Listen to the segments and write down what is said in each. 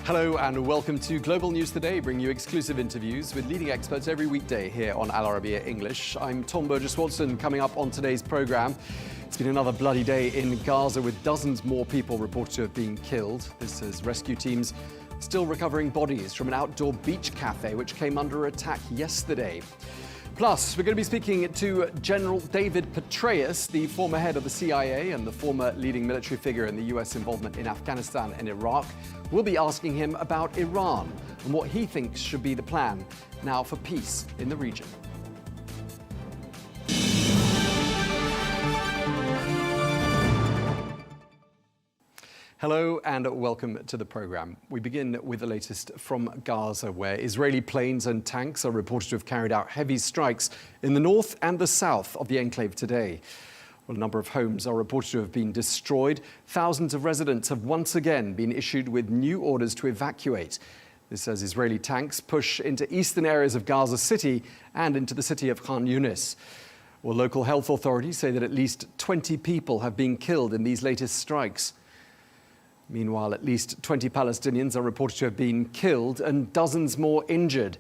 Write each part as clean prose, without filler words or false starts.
Hello and welcome to Global News Today, bringing you exclusive interviews with leading experts every weekday here on Al Arabiya English. I'm Tom Burges Watson. Coming up on today's programme, it's been another bloody day in Gaza with dozens more people reported to have been killed. This as rescue teams still recovering bodies from an outdoor beach cafe which came under attack yesterday. Plus, we're going to be speaking to General David Petraeus, the former head of the CIA and the former leading military figure in the US involvement in Afghanistan and Iraq. We'll be asking him about Iran and what he thinks should be the plan now for peace in the region. Hello and welcome to the programme. We begin with the latest from Gaza, where Israeli planes and tanks are reported to have carried out heavy strikes in the north and the south of the enclave today. Well, a number of homes are reported to have been destroyed. Thousands of residents have once again been issued with new orders to evacuate. This as Israeli tanks push into eastern areas of Gaza City and into the city of Khan Yunis. Well, local health authorities say that at least 20 people have been killed in these latest strikes. Meanwhile, at least 20 Palestinians are reported to have been killed and dozens more injured.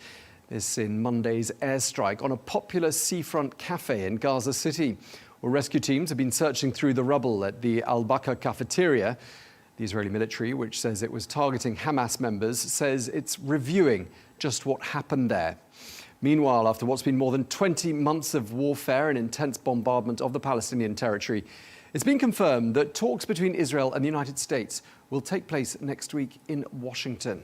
This in Monday's airstrike on a popular seafront cafe in Gaza City. Well, rescue teams have been searching through the rubble at the Al-Baqqa cafeteria. The Israeli military, which says it was targeting Hamas members, says it's reviewing just what happened there. Meanwhile, after what's been more than 20 months of warfare and intense bombardment of the Palestinian territory, it's been confirmed that talks between Israel and the United States will take place next week in Washington.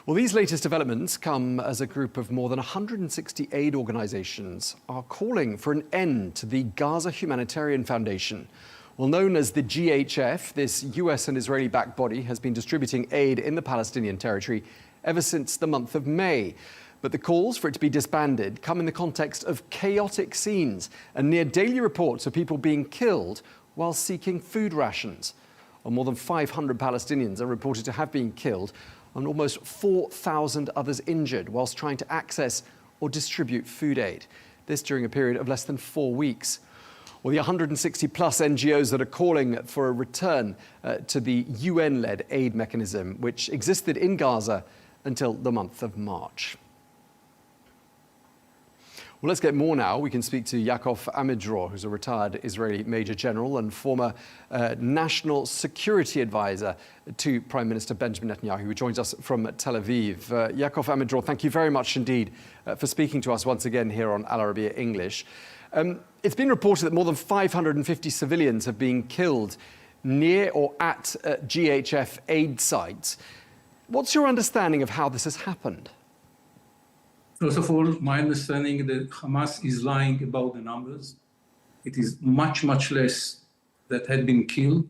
Well, these latest developments come as a group of more than 160 aid organizations are calling for an end to the Gaza Humanitarian Foundation. Well, known as the GHF, this US and Israeli-backed body has been distributing aid in the Palestinian territory ever since the month of May. But the calls for it to be disbanded come in the context of chaotic scenes and near daily reports of people being killed while seeking food rations. Well, more than 500 Palestinians are reported to have been killed and almost 4,000 others injured whilst trying to access or distribute food aid. This during a period of less than 4 weeks. Well, the 160 plus NGOs that are calling for a return to the UN-led aid mechanism, which existed in Gaza until the month of March. Well, let's get more now. We can speak to Yakov Amador, who's a retired Israeli Major General and former National Security Advisor to Prime Minister Benjamin Netanyahu, who joins us from Tel Aviv. Yakov Amador, thank you very much indeed for speaking to us once again here on Al Arabiya English. It's been reported that more than 550 civilians have been killed near or at GHF aid sites. What's your understanding of how this has happened? First of all, my understanding that Hamas is lying about the numbers. It is much, much less that had been killed.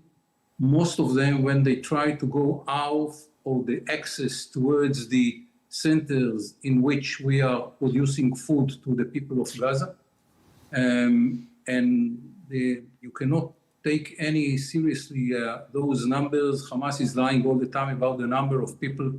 Most of them, when they try to go out of the access towards the centers in which we are producing food to the people of Gaza, you cannot take any seriously those numbers. Hamas is lying all the time about the number of people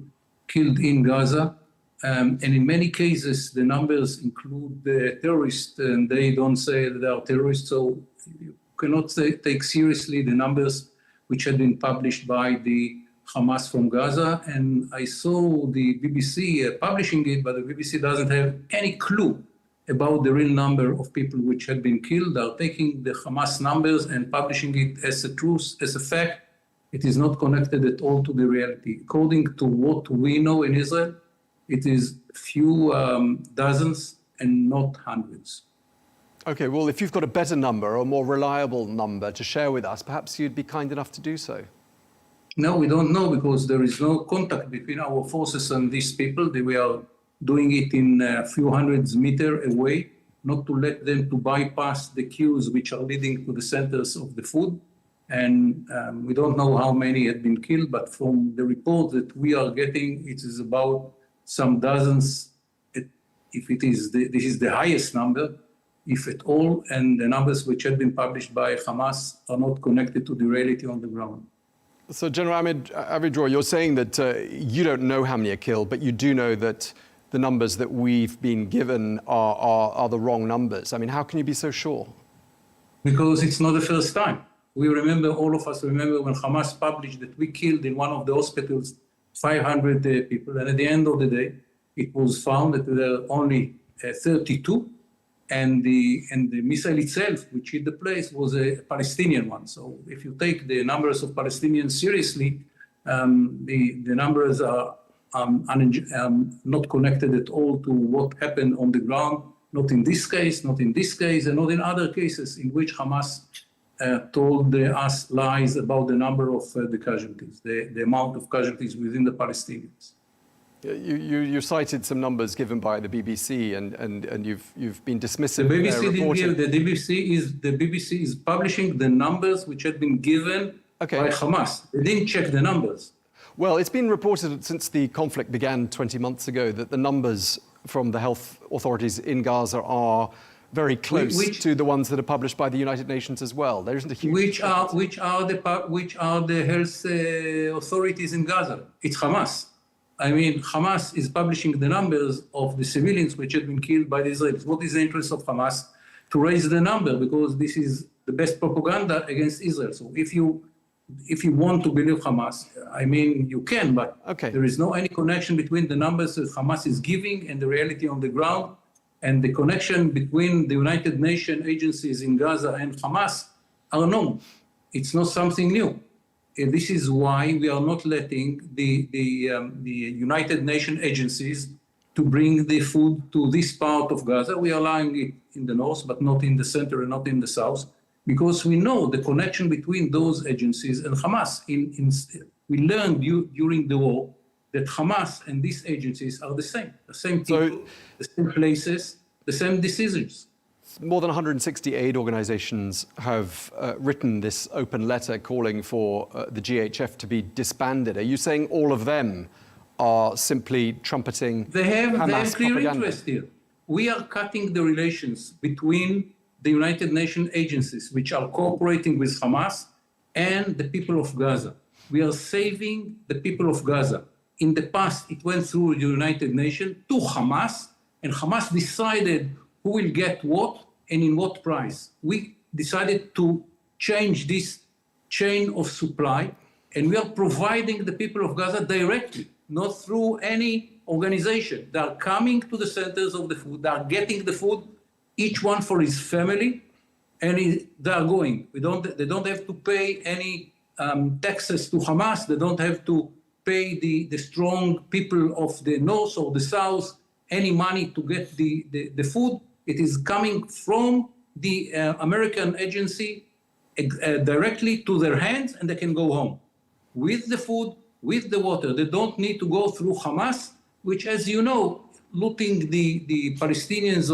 killed in Gaza. And in many cases, the numbers include the terrorists, and they don't say that they are terrorists. So you cannot take seriously the numbers which had been published by the Hamas from Gaza. And I saw the BBC publishing it, but the BBC doesn't have any clue about the real number of people which had been killed. They are taking the Hamas numbers and publishing it as a truth, as a fact. It is not connected at all to the reality. According to what we know in Israel, it is few dozens and not hundreds. Okay, well, if you've got a better number or a more reliable number to share with us, perhaps you'd be kind enough to do so. No, we don't know because there is no contact between our forces and these people. We are doing it in a few hundreds meters away, not to let them to bypass the queues which are leading to the centers of the food. And we don't know how many had been killed, but from the report that we are getting, it is about some dozens, if it is this is the highest number, if at all, and the numbers which have been published by Hamas are not connected to the reality on the ground. So, General Amidror, you're saying that you don't know how many are killed, but you do know that the numbers that we've been given are the wrong numbers. I mean, how can you be so sure? Because it's not the first time. All of us remember when Hamas published that we killed in one of the hospitals 500 people, and at the end of the day, it was found that there were only 32, and the missile itself, which hit the place, was a Palestinian one. So if you take the numbers of Palestinians seriously, the numbers are not connected at all to what happened on the ground, not in this case, not in this case, and not in other cases in which Hamas told us lies about the number of the casualties, the amount of casualties within the Palestinians. You cited some numbers given by the BBC, and you've been dismissive. The BBC didn't give. The BBC is publishing the numbers which had been given by Hamas. They didn't check the numbers. Well, it's been reported since the conflict began 20 months ago that the numbers from the health authorities in Gaza are very close to the ones that are published by the United Nations as well. There isn't a huge which are the health authorities in Gaza? It's Hamas. I mean, Hamas is publishing the numbers of the civilians which have been killed by the Israelis. What is the interest of Hamas? To raise the number, because this is the best propaganda against Israel. So if you want to believe Hamas, I mean, you can, but there is no any connection between the numbers that Hamas is giving and the reality on the ground. And the connection between the United Nations agencies in Gaza and Hamas are known. It's not something new. And this is why we are not letting the United Nations agencies to bring the food to this part of Gaza. We are allowing it in the north, but not in the center and not in the south, because we know the connection between those agencies and Hamas. We learned during the war that Hamas and these agencies are the same people, the same places, the same decisions. More than 160 aid organizations have written this open letter calling for the GHF to be disbanded. Are you saying all of them are simply trumpeting Hamas propaganda? They have clear interest here. We are cutting the relations between the United Nations agencies, which are cooperating with Hamas, and the people of Gaza. We are saving the people of Gaza. In the past, it went through the United Nations to Hamas, and Hamas decided who will get what and in what price. We decided to change this chain of supply, and we are providing the people of Gaza directly, not through any organization. They are coming to the centers of the food, they are getting the food, each one for his family, and they are going. They don't have to pay any taxes to Hamas, they don't have to pay the strong people of the north or the south any money to get the food. It is coming from the American agency directly to their hands, and they can go home with the food, with the water. They don't need to go through Hamas, which, as you know, looting the Palestinians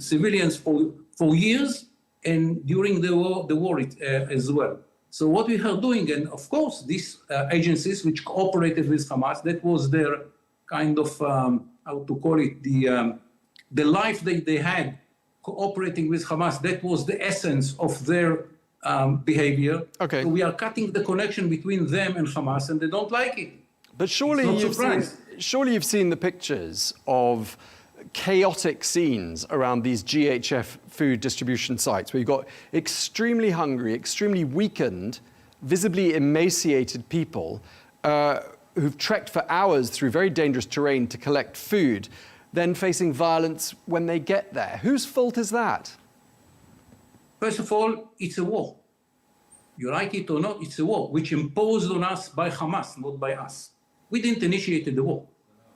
civilians for years, and during the war as well. So what we are doing, and of course, these agencies which cooperated with Hamas, that was their kind of, how to call it, the life that they had cooperating with Hamas. That was the essence of their behavior. Okay. So we are cutting the connection between them and Hamas, and they don't like it. But surely you've seen the pictures of chaotic scenes around these GHF food distribution sites where you've got extremely hungry, extremely weakened, visibly emaciated people who've trekked for hours through very dangerous terrain to collect food, then facing violence when they get there. Whose fault is that? First of all, it's a war. You like it or not, it's a war, which imposed on us by Hamas, not by us. We didn't initiate the war.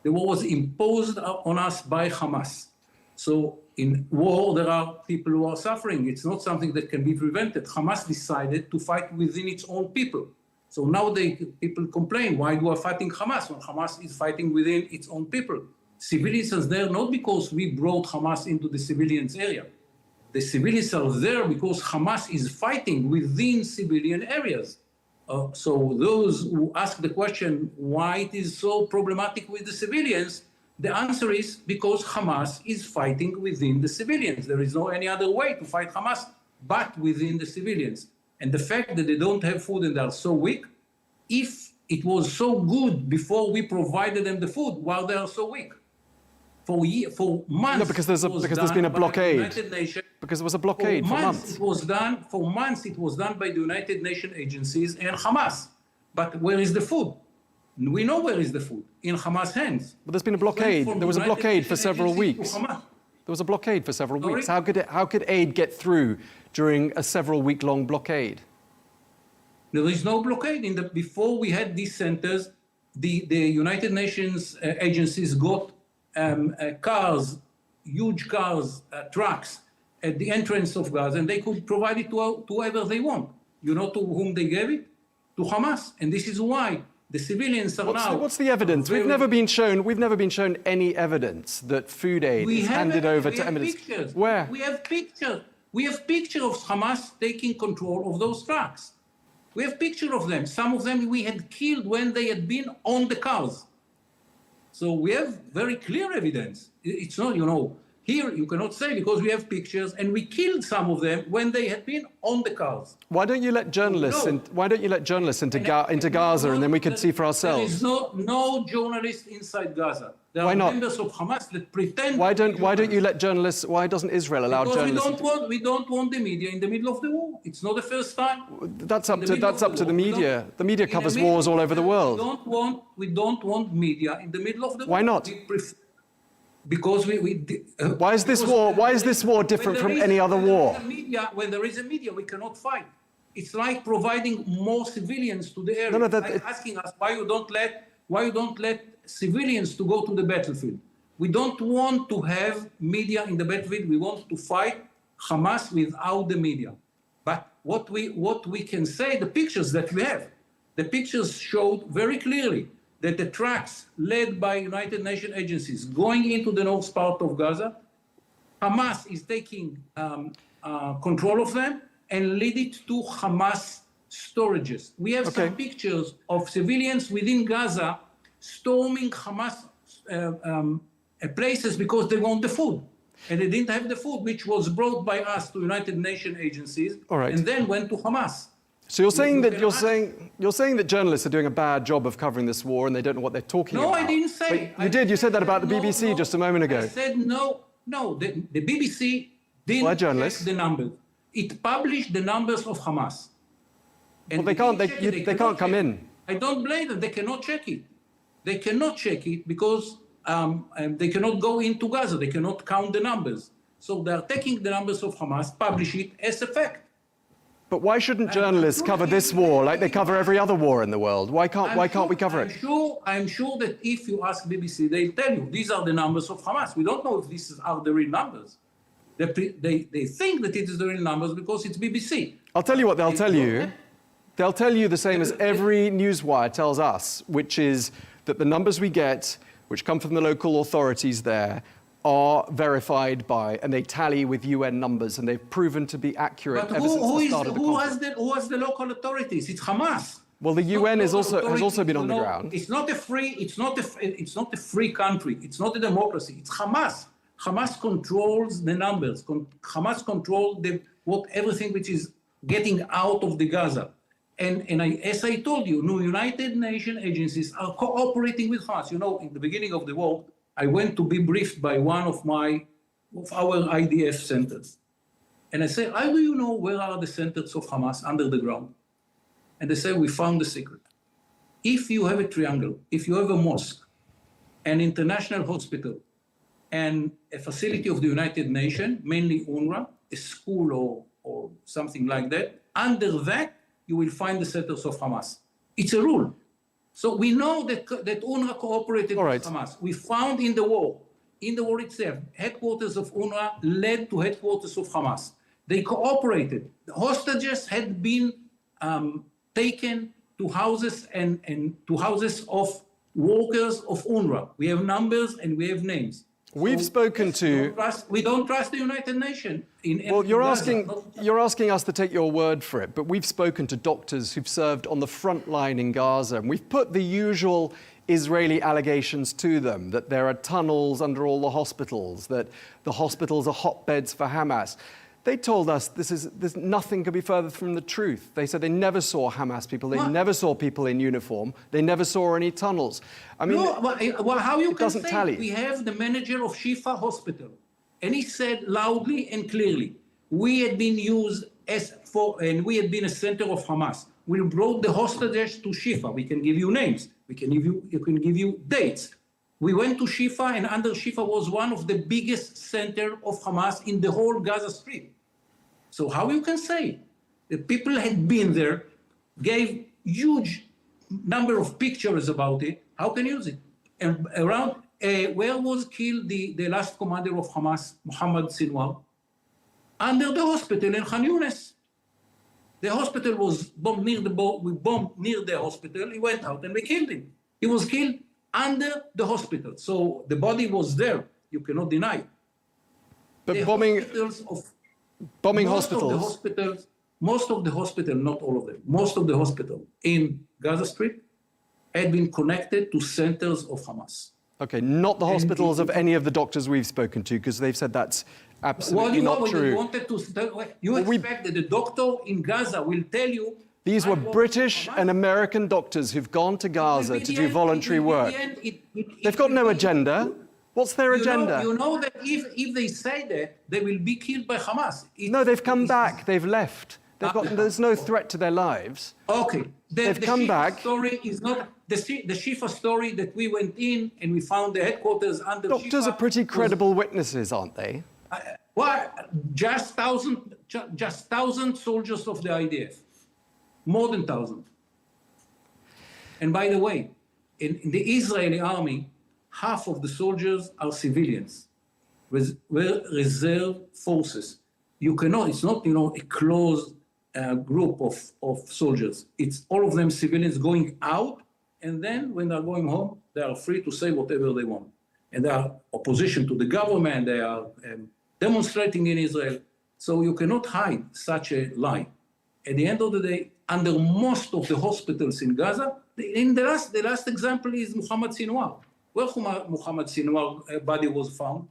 The war was imposed on us by Hamas. So in war, there are people who are suffering. It's not something that can be prevented. Hamas decided to fight within its own people. So now people complain, why do we fighting Hamas when Hamas is fighting within its own people? Civilians are there not because we brought Hamas into the civilians area. The civilians are there because Hamas is fighting within civilian areas. So those who ask the question why it is so problematic with the civilians, the answer is because Hamas is fighting within the civilians. There is no any other way to fight Hamas but within the civilians. And the fact that they don't have food and they are so weak, if it was so good before we provided them the food, why they are so weak? for months. No, because there's been a blockade. Because there was a blockade for months. For months it was done by the United Nations agencies and Hamas. But where is the food? We know where is the food, in Hamas' hands. But there's been a blockade. There was a blockade for several weeks. There was a blockade for several weeks. How could aid get through during a several-week-long blockade? There is no blockade. Before we had these centers, the United Nations agencies got cars, huge cars, trucks at the entrance of Gaza, and they could provide it to whoever they want. You know to whom they gave it? To Hamas. And this is why the civilians are now... What's the evidence? We've never been shown any evidence that food aid is handed over to Amidror. Where? We have pictures. We have pictures of Hamas taking control of those trucks. We have pictures of them. Some of them we had killed when they had been on the cars. So we have very clear evidence. It's not, here you cannot say because we have pictures, and we killed some of them when they had been on the cars. Why don't you let journalists into Gaza, and then we can see for ourselves? There is no journalist inside Gaza. There are members of Hamas that pretend. Why don't you let journalists? Why doesn't Israel allow journalists? Because we don't want the media in the middle of the war. It's not the first time. That's up to the media. The media covers wars all over the world. We don't want media in the middle of the war. Why not? Because why is this war different from any other war? When there is a media, we cannot fight. It's like providing more civilians to the area. Like asking us why you don't let civilians to go to the battlefield. We don't want to have media in the battlefield. We want to fight Hamas without the media. But what we can say, the pictures that we have, the pictures showed very clearly that the trucks led by United Nations agencies going into the north part of Gaza, Hamas is taking control of them and lead it to Hamas storages. We have some pictures of civilians within Gaza storming Hamas places because they want the food. And they didn't have the food, which was brought by us to United Nations agencies, and then went to Hamas. So you're saying that journalists are doing a bad job of covering this war and they don't know what they're talking about. No, I didn't say. You did. You said that about the BBC just a moment ago. I said no. The BBC didn't check the numbers. It published the numbers of Hamas. And they can't come in. I don't blame them. They cannot check it. They cannot check it because they cannot go into Gaza. They cannot count the numbers. So they're taking the numbers of Hamas, publish it as a fact. But why shouldn't journalists cover this war like they cover every other war in the world? Why can't we cover it? I'm sure that if you ask BBC, they'll tell you these are the numbers of Hamas. We don't know if these are the real numbers. They think that it is the real numbers because it's BBC. I'll tell you what they'll tell you. They'll tell you the same as every newswire tells us, which is that the numbers we get, which come from the local authorities there, are verified by, and they tally with UN numbers, and they've proven to be accurate ever since the start of the conflict. Who has the local authorities? It's Hamas. Well, the UN has also been on the ground. It's not a free country. It's not a democracy. It's Hamas. Hamas controls the numbers. Hamas controls everything which is getting out of the Gaza. And as I told you, United Nations agencies are cooperating with Hamas. In the beginning of the war, I went to be briefed by one of our IDF centers. And I said, how do you know where are the centers of Hamas under the ground? And they say, we found the secret. If you have a triangle, if you have a mosque, an international hospital, and a facility of the United Nations, mainly UNRWA, a school or something like that, under that, you will find the centers of Hamas. It's a rule. So we know that UNRWA cooperated with Hamas. We found in the war itself, headquarters of UNRWA led to headquarters of Hamas. They cooperated. The hostages had been taken to houses and to houses of workers of UNRWA. We have numbers and we have names. We've spoken to... We don't trust the United Nations. Well, you're asking us to take your word for it, but we've spoken to doctors who've served on the front line in Gaza, and we've put the usual Israeli allegations to them, that there are tunnels under all the hospitals, that the hospitals are hotbeds for Hamas. They told us nothing could be further from the truth. They said they never saw Hamas people, they never saw people in uniform, they never saw any tunnels. I mean, well, how you it can doesn't say tally. We have the manager of Shifa Hospital, and he said loudly and clearly, we had been used and we had been a center of Hamas. We brought the hostages to Shifa. We can give you names. We can give you dates. We went to Shifa, and under Shifa was one of the biggest center of Hamas in the whole Gaza Strip. So how you can say the people had been there, gave huge number of pictures about it? How can you use it? And around where was killed the last commander of Hamas, Mohammed Sinwar? Under the hospital in Khan Yunis. The hospital was bombed near we bombed near the hospital. He went out and we killed him. He was killed under the hospital. So the body was there. You cannot deny it. But the bombing hospitals. Most of the hospitals, not all of them, most of the hospitals in Gaza Strip had been connected to centers of Hamas. Okay, not the hospitals of any of the doctors we've spoken to, because they've said that's absolutely not true. You expect that the doctor in Gaza will tell you. These were British and American doctors who've gone to Gaza to do voluntary work. They've got no agenda. What's their agenda? You know that if they say that, they will be killed by Hamas. No, they've come back. They've left. There's no threat to their lives. Okay. They've come back. Story is not the Shifa story that we went in and we found the headquarters under Shifa. Doctors are pretty credible witnesses, aren't they? Well, just 1,000 soldiers of the IDF. More than 1,000. And by the way, in the Israeli army, half of the soldiers are civilians, were reserve forces. You cannot, it's not, a closed group of soldiers. It's all of them civilians going out, and then when they're going home, they are free to say whatever they want. And they are opposition to the government, they are demonstrating in Israel. So you cannot hide such a lie. At the end of the day, under most of the hospitals in Gaza, the last example is Mohammed Sinwar. Where Mohammed Sinwar body was found?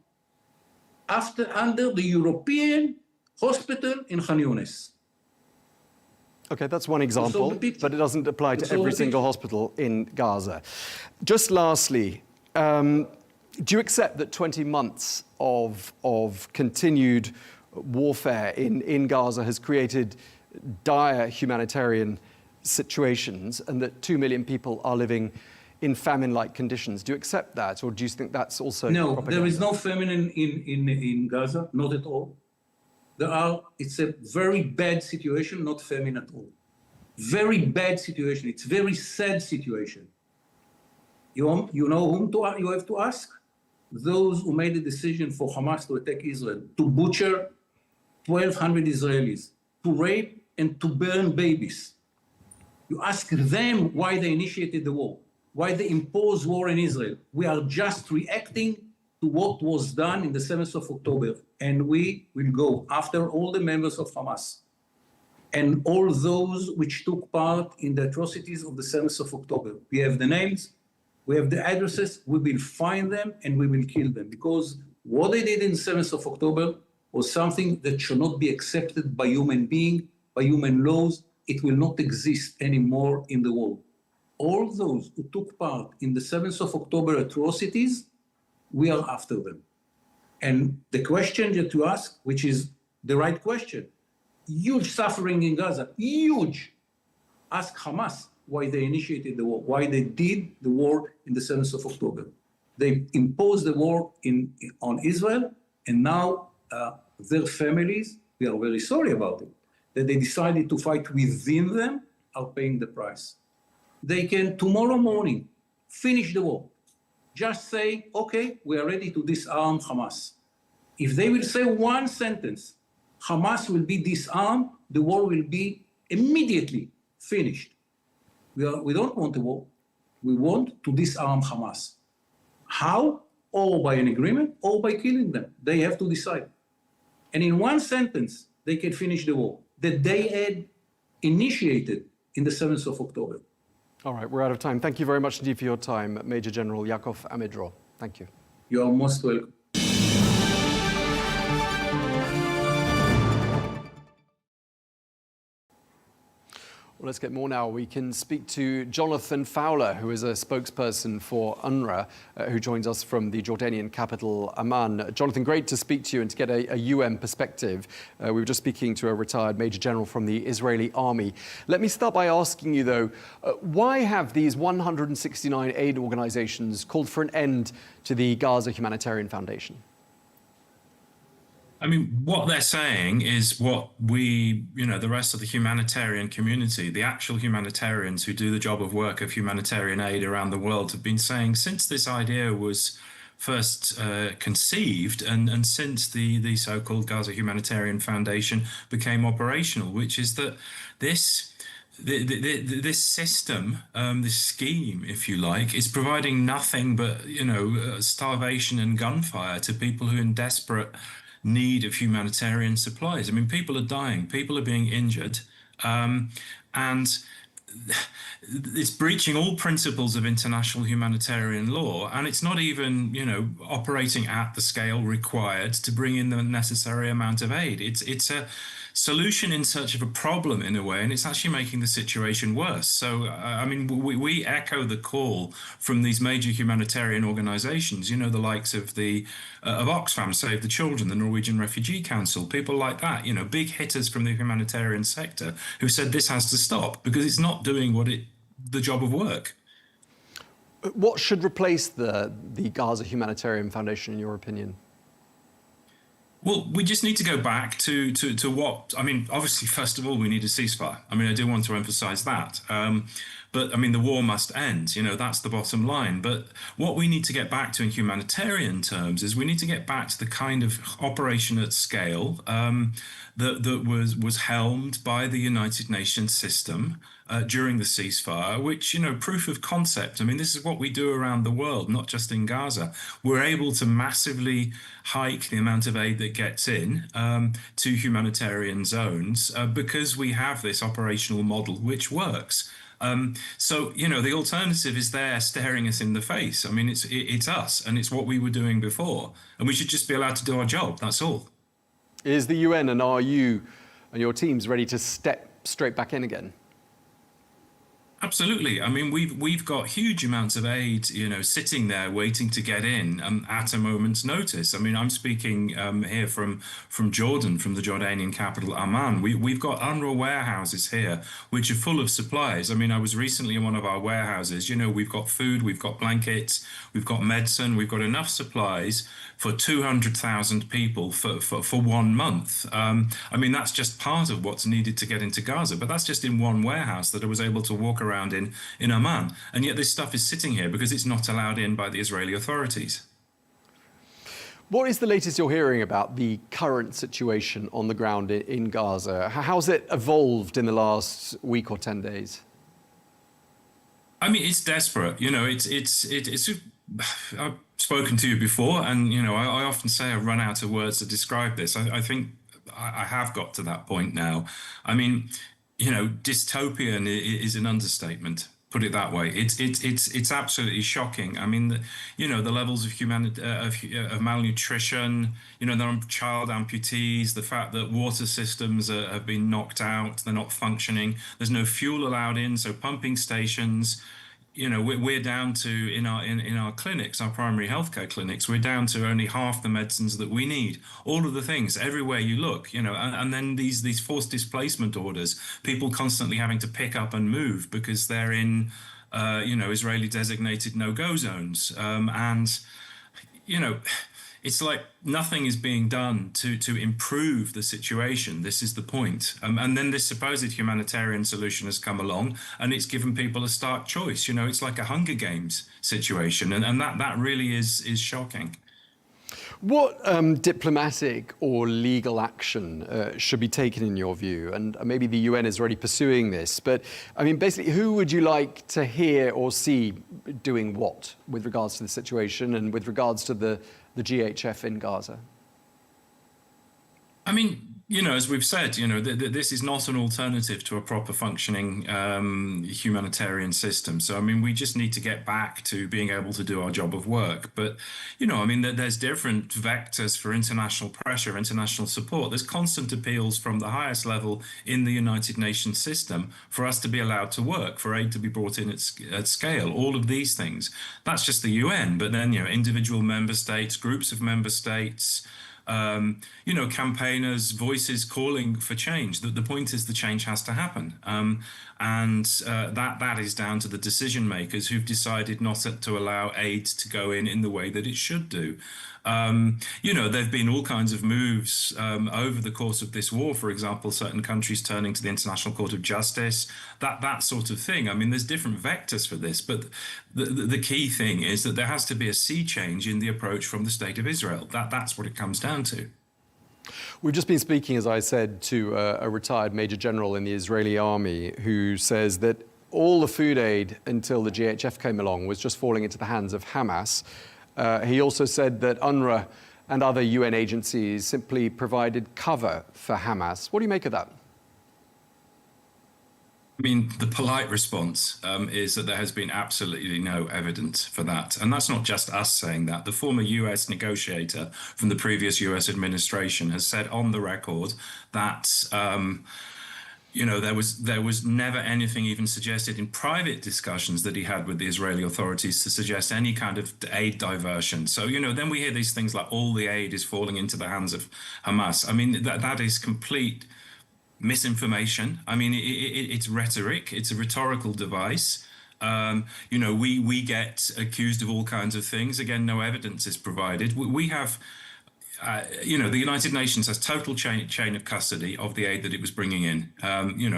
Under the European hospital in Khan Yunis. Okay, that's one example, but it doesn't apply to every single hospital in Gaza. Just lastly, do you accept that 20 months of continued warfare in Gaza has created dire humanitarian situations and that 2 million people are living in famine-like conditions? Do you accept that, or do you think that's also propaganda? There is no famine in Gaza, not at all. It's a very bad situation, not famine at all. Very bad situation. It's very sad situation. You know whom you have to ask? Those who made the decision for Hamas to attack Israel, to butcher 1,200 Israelis, to rape and to burn babies. You ask them why they initiated the war, why they imposed war in Israel. We are just reacting to what was done in the 7th of October. And we will go after all the members of Hamas and all those which took part in the atrocities of the 7th of October. We have the names, we have the addresses, we will find them and we will kill them, because what they did in the 7th of October was something that should not be accepted by human beings, by human laws. It will not exist anymore in the world. All those who took part in the 7th of October atrocities, we are after them. And the question that you ask, which is the right question, huge suffering in Gaza, huge. Ask Hamas why they initiated the war, why they did the war in the 7th of October. They imposed the war on Israel, and now their families, we are very sorry about it, that they decided to fight within them, are paying the price. They can tomorrow morning finish the war. Just say, okay, we are ready to disarm Hamas. If they will say one sentence, Hamas will be disarmed, the war will be immediately finished. We don't want a war. We want to disarm Hamas. How? Or by an agreement, or by killing them. They have to decide. And in one sentence, they can finish the war that they had initiated in the 7th of October. All right, we're out of time. Thank you very much indeed for your time, Major General Yakov Amador. Thank you. You are most welcome. Well, let's get more now. We can speak to Jonathan Fowler, who is a spokesperson for UNRWA, who joins us from the Jordanian capital, Amman. Jonathan, great to speak to you and to get a UN perspective. We were just speaking to a retired Major General from the Israeli army. Let me start by asking you, though, why have these 169 aid organizations called for an end to the Gaza Humanitarian Foundation? I mean, what they're saying is what we, the rest of the humanitarian community, the actual humanitarians who do the job of work of humanitarian aid around the world have been saying since this idea was first conceived and since the so-called Gaza Humanitarian Foundation became operational, which is that this system, this scheme, if you like, is providing nothing but, starvation and gunfire to people who are in desperate need of humanitarian supplies. I mean, people are dying, people are being injured, and it's breaching all principles of international humanitarian law, and it's not even, operating at the scale required to bring in the necessary amount of aid. It's a solution in search of a problem in a way, and it's actually making the situation worse. So, I mean, we echo the call from these major humanitarian organizations, the likes of of Oxfam, Save the Children, the Norwegian Refugee Council, people like that, big hitters from the humanitarian sector who said this has to stop because it's not doing the job of work. What should replace the Gaza Humanitarian Foundation, in your opinion? Well, we just need to go back to what, I mean, obviously, first of all, we need a ceasefire. I mean, I do want to emphasize that. But I mean, the war must end, that's the bottom line. But what we need to get back to in humanitarian terms is we need to get back to the kind of operation at scale that was helmed by the United Nations system during the ceasefire, which, proof of concept. I mean, this is what we do around the world, not just in Gaza. We're able to massively hike the amount of aid that gets in to humanitarian zones because we have this operational model which works. So, the alternative is there staring us in the face. I mean, it's us, and it's what we were doing before, and we should just be allowed to do our job. That's all. Is the UN and are you and your teams ready to step straight back in again? Absolutely. I mean, we've got huge amounts of aid, sitting there waiting to get in at a moment's notice. I mean, I'm speaking here from Jordan, from the Jordanian capital, Amman. We've got UNRWA warehouses here, which are full of supplies. I mean, I was recently in one of our warehouses. We've got food, we've got blankets, we've got medicine, we've got enough supplies for 200,000 people for 1 month. I mean, that's just part of what's needed to get into Gaza, but that's just in one warehouse that I was able to walk around in Amman. And yet this stuff is sitting here because it's not allowed in by the Israeli authorities. What is the latest you're hearing about the current situation on the ground in Gaza? How's it evolved in the last week or 10 days? I mean, it's desperate. I've spoken to you before, and I often say I run out of words to describe this. I think I have got to that point now. I mean, dystopian is an understatement. Put it that way. It's absolutely shocking. I mean, the levels of malnutrition. There are child amputees. The fact that water systems have been knocked out. They're not functioning. There's no fuel allowed in. So pumping stations. We're down to in our clinics, our primary healthcare clinics, we're down to only half the medicines that we need. All of the things, everywhere you look, and then these forced displacement orders, people constantly having to pick up and move because they're in, Israeli designated no-go zones, it's like nothing is being done to improve the situation. This is the point. And then this supposed humanitarian solution has come along and it's given people a stark choice. It's like a Hunger Games situation. And that really is shocking. What diplomatic or legal action should be taken in your view? And maybe the UN is already pursuing this, but I mean, basically, who would you like to hear or see doing what with regards to the situation and with regards to the GHF in Gaza? I mean, As we've said, this is not an alternative to a proper functioning humanitarian system. So, I mean, we just need to get back to being able to do our job of work. But, there's different vectors for international pressure, international support. There's constant appeals from the highest level in the United Nations system for us to be allowed to work, for aid to be brought in at scale, all of these things. That's just the UN. But then, individual member states, groups of member states, campaigners, voices calling for change. The point is the change has to happen. That is down to the decision makers who've decided not to allow aid to go in the way that it should do. There've been all kinds of moves over the course of this war, for example, certain countries turning to the International Court of Justice, that sort of thing. I mean, there's different vectors for this, but the key thing is that there has to be a sea change in the approach from the State of Israel. That's what it comes down to. We've just been speaking, as I said, to a retired Major General in the Israeli army who says that all the food aid until the GHF came along was just falling into the hands of Hamas. He also said that UNRWA and other UN agencies simply provided cover for Hamas. What do you make of that? I mean, the polite response is that there has been absolutely no evidence for that. And that's not just us saying that. The former US negotiator from the previous US administration has said on the record that there was never anything even suggested in private discussions that he had with the Israeli authorities to suggest any kind of aid diversion. So, then we hear these things like all the aid is falling into the hands of Hamas. I mean, that is complete misinformation. I mean, it's rhetoric. It's a rhetorical device. We get accused of all kinds of things. Again, no evidence is provided. We have... the United Nations has total chain of custody of the aid that it was bringing in,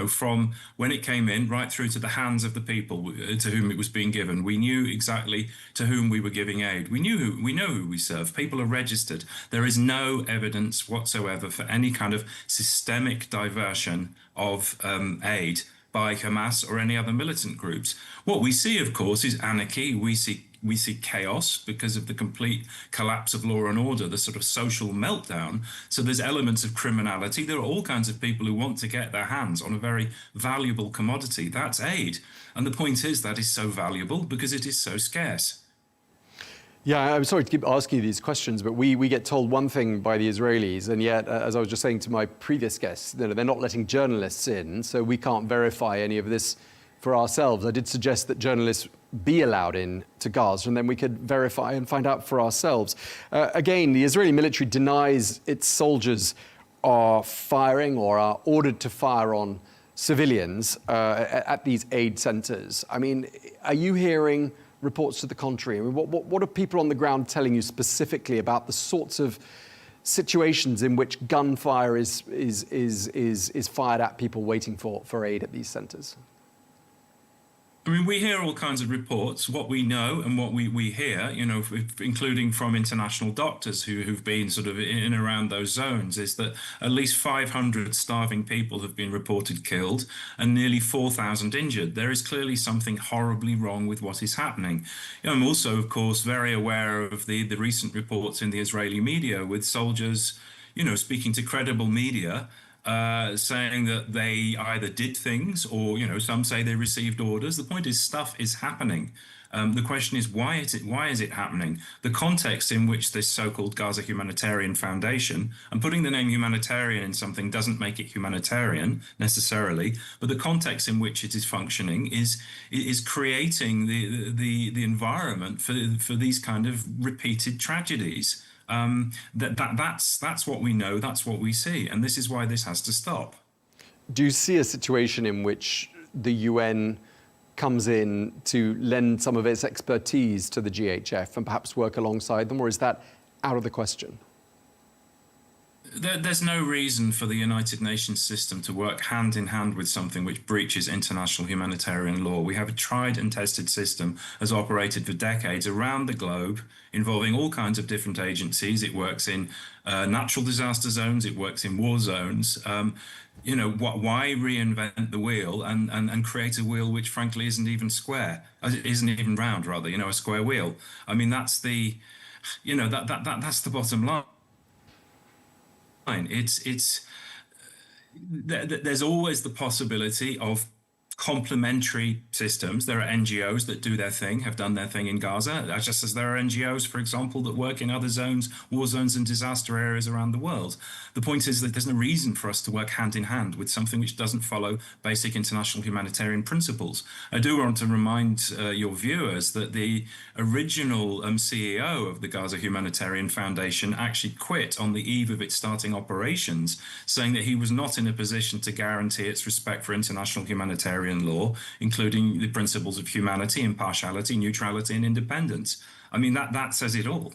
from when it came in right through to the hands of the people to whom it was being given. We knew exactly to whom we were giving aid. We know who we serve. People are registered. There is no evidence whatsoever for any kind of systemic diversion of aid by Hamas or any other militant groups. What we see, of course, is anarchy. We see chaos because of the complete collapse of law and order, the sort of social meltdown. So there's elements of criminality. There are all kinds of people who want to get their hands on a very valuable commodity. That's aid. And the point is that is so valuable because it is so scarce. Yeah, I'm sorry to keep asking you these questions, but we get told one thing by the Israelis, and yet, as I was just saying to my previous guests, they're not letting journalists in, so we can't verify any of this for ourselves. I did suggest that journalists be allowed in to Gaza, and then we could verify and find out for ourselves. Again, the Israeli military denies its soldiers are firing or are ordered to fire on civilians at these aid centres. I mean, are you hearing reports to the contrary? I mean, what are people on the ground telling you specifically about the sorts of situations in which gunfire is fired at people waiting for aid at these centres? I mean, we hear all kinds of reports. What we know and what we hear, including from international doctors who've been sort of in and around those zones, is that at least 500 starving people have been reported killed and nearly 4,000 injured. There is clearly something horribly wrong with what is happening. I'm also, of course, very aware of the recent reports in the Israeli media with soldiers, speaking to credible media, saying that they either did things or, some say they received orders. The point is stuff is happening. The question is, why is it happening? The context in which this so-called Gaza Humanitarian Foundation, and putting the name humanitarian in something doesn't make it humanitarian necessarily, but the context in which it is functioning is creating the environment for these kind of repeated tragedies. That's what we know, that's what we see, and this is why this has to stop. Do you see a situation in which the UN comes in to lend some of its expertise to the GHF and perhaps work alongside them, or is that out of the question? There's no reason for the United Nations system to work hand in hand with something which breaches international humanitarian law. We have a tried and tested system, has operated for decades around the globe, involving all kinds of different agencies. It works in natural disaster zones, it works in war zones. Why reinvent the wheel and create a wheel which frankly isn't even square, isn't even round rather, a square wheel? I mean, that's the bottom line. It's there's always the possibility of complementary systems. There are NGOs that do their thing, have done their thing in Gaza, just as there are NGOs, for example, that work in other zones, war zones and disaster areas around the world. The point is that there's no reason for us to work hand in hand with something which doesn't follow basic international humanitarian principles. I do want to remind your viewers that the original CEO of the Gaza Humanitarian Foundation actually quit on the eve of its starting operations, saying that he was not in a position to guarantee its respect for international humanitarian law, including the principles of humanity, impartiality, neutrality, and independence. I mean, that says it all.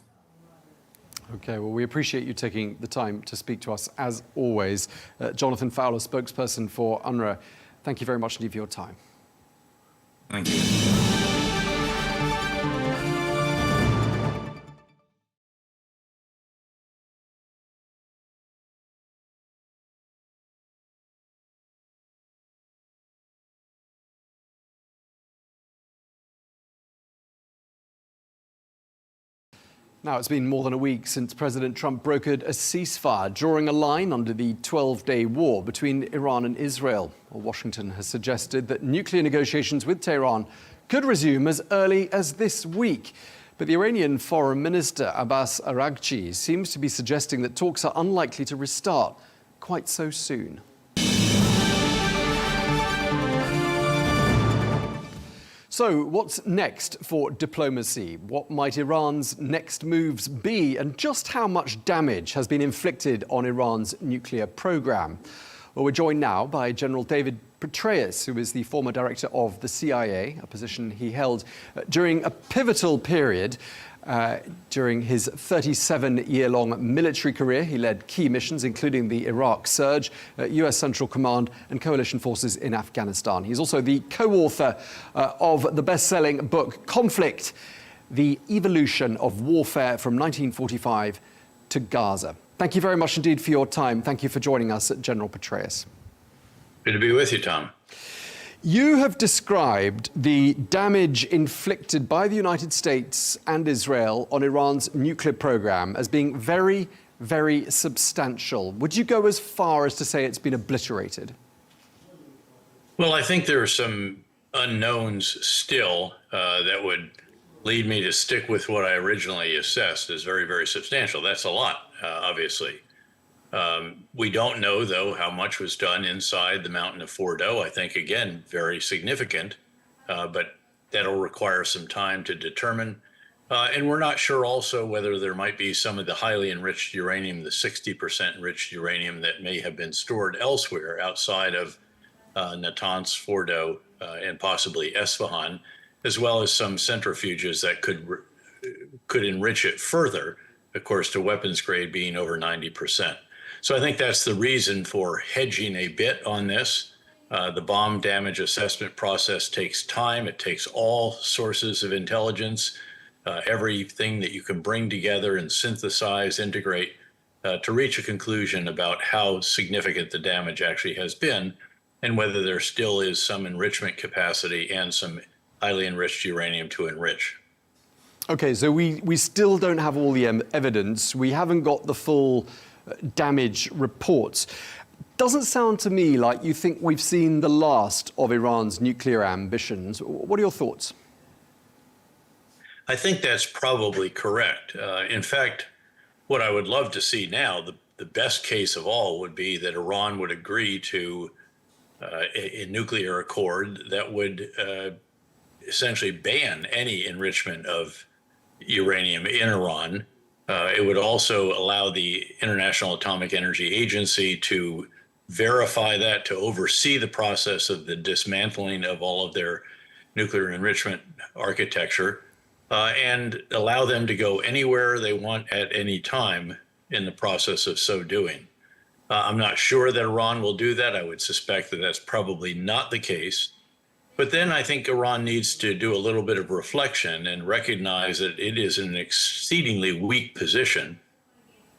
Okay, well, we appreciate you taking the time to speak to us, as always. Jonathan Fowler, spokesperson for UNRWA, thank you very much indeed for your time. Thank you. Now, it's been more than a week since President Trump brokered a ceasefire, drawing a line under the 12-day war between Iran and Israel. Well, Washington has suggested that nuclear negotiations with Tehran could resume as early as this week. But the Iranian Foreign Minister Abbas Araghchi seems to be suggesting that talks are unlikely to restart quite so soon. So, what's next for diplomacy? What might Iran's next moves be? And just how much damage has been inflicted on Iran's nuclear program? Well, we're joined now by General David Petraeus, who is the former director of the CIA, a position he held during a pivotal period. During his 37-year-long military career, he led key missions, including the Iraq surge, US Central Command and coalition forces in Afghanistan. He's also the co-author of the best-selling book, Conflict, The Evolution of Warfare from 1945 to Gaza. Thank you very much indeed for your time. Thank you for joining us, General Petraeus. Good to be with you, Tom. You have described the damage inflicted by the United States and Israel on Iran's nuclear program as being very, very substantial. Would you go as far as to say it's been obliterated? Well, I think there are some unknowns still that would lead me to stick with what I originally assessed as very, very substantial. That's a lot, obviously. We don't know, though, how much was done inside the mountain of Fordo. I think, again, very significant, but that'll require some time to determine. And we're not sure also whether there might be some of the highly enriched uranium, the 60% enriched uranium that may have been stored elsewhere outside of Natanz, Fordo, and possibly Esfahan, as well as some centrifuges that could enrich it further, of course, to weapons grade being over 90%. So I think that's the reason for hedging a bit on this. The bomb damage assessment process takes time. It takes all sources of intelligence, everything that you can bring together and synthesize, integrate, to reach a conclusion about how significant the damage actually has been and whether there still is some enrichment capacity and some highly enriched uranium to enrich. Okay, so we still don't have all the evidence. We haven't got the full damage reports. Doesn't sound to me like you think we've seen the last of Iran's nuclear ambitions. What are your thoughts? I think that's probably correct. In fact, what I would love to see now, the best case of all would be that Iran would agree to a nuclear accord that would essentially ban any enrichment of uranium in Iran. It would also allow the International Atomic Energy Agency to verify that, to oversee the process of the dismantling of all of their nuclear enrichment architecture, and allow them to go anywhere they want at any time in the process of so doing. I'm not sure that Iran will do that. I would suspect that that's probably not the case. But then I think Iran needs to do a little bit of reflection and recognize that it is in an exceedingly weak position,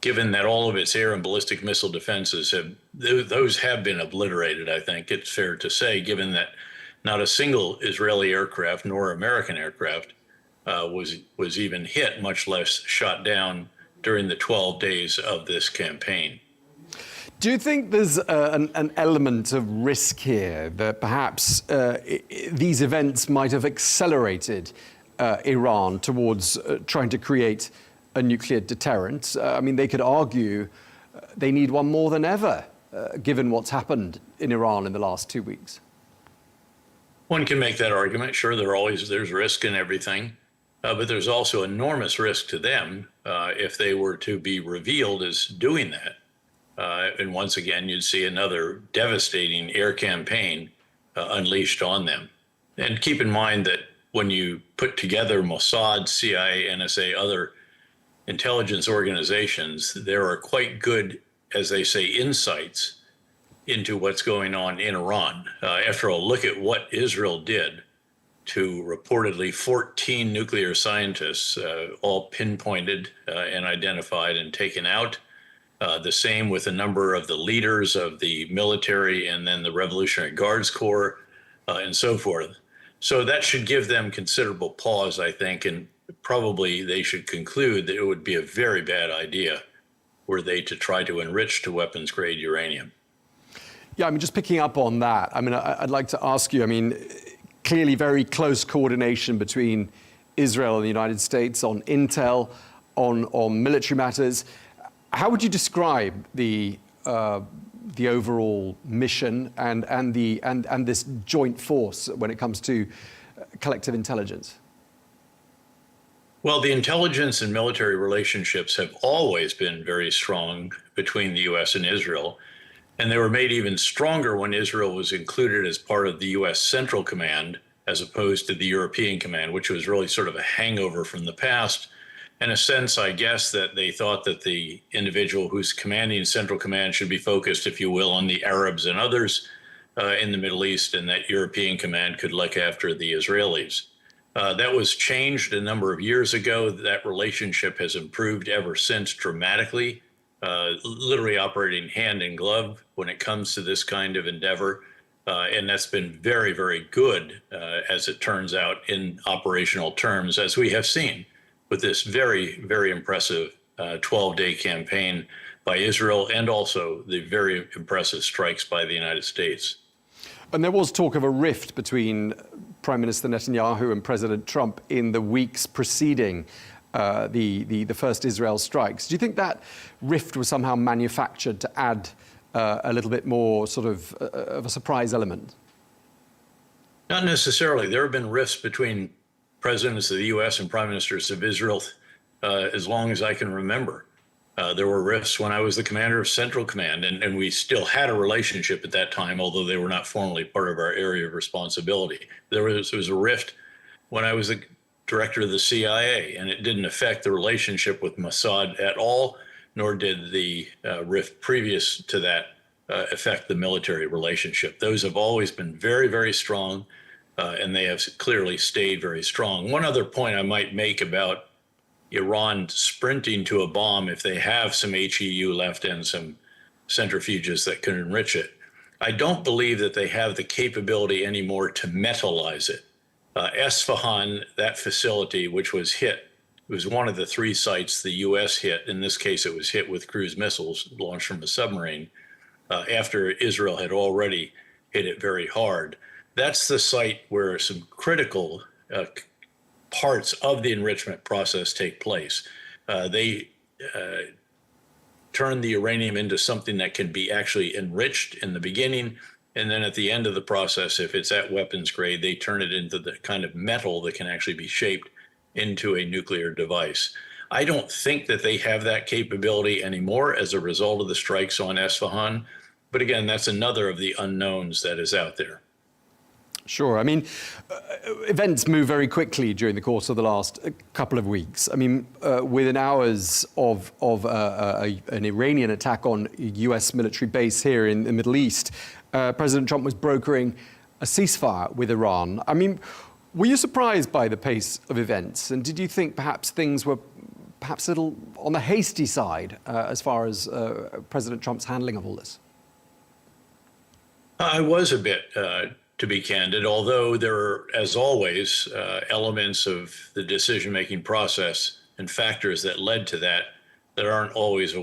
given that all of its air and ballistic missile defenses those have been obliterated, I think it's fair to say, given that not a single Israeli aircraft nor American aircraft was even hit, much less shot down during the 12 days of this campaign. Do you think there's an element of risk here that perhaps these events might have accelerated Iran towards trying to create a nuclear deterrent? I mean, they could argue they need one more than ever, given what's happened in Iran in the last 2 weeks. One can make that argument. Sure, there's risk in everything, but there's also enormous risk to them if they were to be revealed as doing that. And once again, you'd see another devastating air campaign unleashed on them. And keep in mind that when you put together Mossad, CIA, NSA, other intelligence organizations, there are quite good, as they say, insights into what's going on in Iran. After all, look at what Israel did to reportedly 14 nuclear scientists, all pinpointed and identified and taken out. The same with a number of the leaders of the military and then the Revolutionary Guards Corps and so forth. So that should give them considerable pause, I think, and probably they should conclude that it would be a very bad idea were they to try to enrich to weapons-grade uranium. Yeah, I mean, just picking up on that, I mean, I'd like to ask you, I mean, clearly very close coordination between Israel and the United States on intel, on military matters. How would you describe the overall mission and this joint force when it comes to collective intelligence? Well, the intelligence and military relationships have always been very strong between the U.S. and Israel, and they were made even stronger when Israel was included as part of the U.S. Central Command as opposed to the European Command, which was really sort of a hangover from the past. In a sense, I guess that they thought that the individual who's commanding Central Command should be focused, if you will, on the Arabs and others in the Middle East, and that European Command could look after the Israelis. That was changed a number of years ago. That relationship has improved ever since dramatically, literally operating hand in glove when it comes to this kind of endeavor. And that's been very, very good, as it turns out, in operational terms, as we have seen with this very, very impressive 12-day campaign by Israel, and also the very impressive strikes by the United States. And there was talk of a rift between Prime Minister Netanyahu and President Trump in the weeks preceding the first Israel strikes. Do you think that rift was somehow manufactured to add a little bit more sort of a surprise element? Not necessarily. There have been rifts between presidents of the U.S. and prime ministers of Israel as long as I can remember. There were rifts when I was the commander of Central Command, and we still had a relationship at that time, although they were not formally part of our area of responsibility. There was a rift when I was the director of the CIA, and it didn't affect the relationship with Mossad at all, nor did the rift previous to that affect the military relationship. Those have always been very, very strong, and they have clearly stayed very strong. One other point I might make about Iran sprinting to a bomb if they have some HEU left and some centrifuges that can enrich it. I don't believe that they have the capability anymore to metallize it. Esfahan, that facility, which was hit, was one of the three sites the U.S. hit. In this case, it was hit with cruise missiles launched from a submarine after Israel had already hit it very hard. That's the site where some critical parts of the enrichment process take place. They turn the uranium into something that can be actually enriched in the beginning, and then at the end of the process, if it's at weapons grade, they turn it into the kind of metal that can actually be shaped into a nuclear device. I don't think that they have that capability anymore as a result of the strikes on Esfahan, but again, that's another of the unknowns that is out there. Sure. I mean, events move very quickly during the course of the last couple of weeks. I mean, within hours of an Iranian attack on a US military base here in the Middle East, President Trump was brokering a ceasefire with Iran. I mean, were you surprised by the pace of events? And did you think perhaps things were perhaps a little on the hasty side as far as President Trump's handling of all this? I was a bit, to be candid, although there are, as always, elements of the decision-making process and factors that led to that that aren't always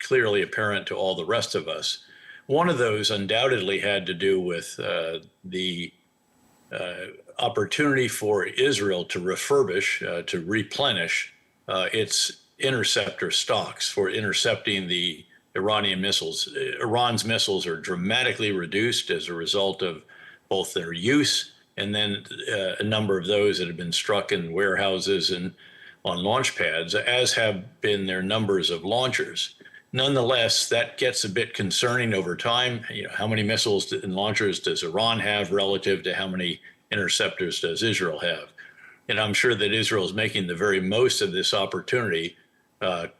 clearly apparent to all the rest of us. One of those undoubtedly had to do with the opportunity for Israel to refurbish, to replenish its interceptor stocks for intercepting the Iranian missiles. Iran's missiles are dramatically reduced as a result of both their use and then a number of those that have been struck in warehouses and on launch pads, as have been their numbers of launchers. Nonetheless, that gets a bit concerning over time. You know, how many missiles and launchers does Iran have relative to how many interceptors does Israel have? And I'm sure that Israel is making the very most of this opportunity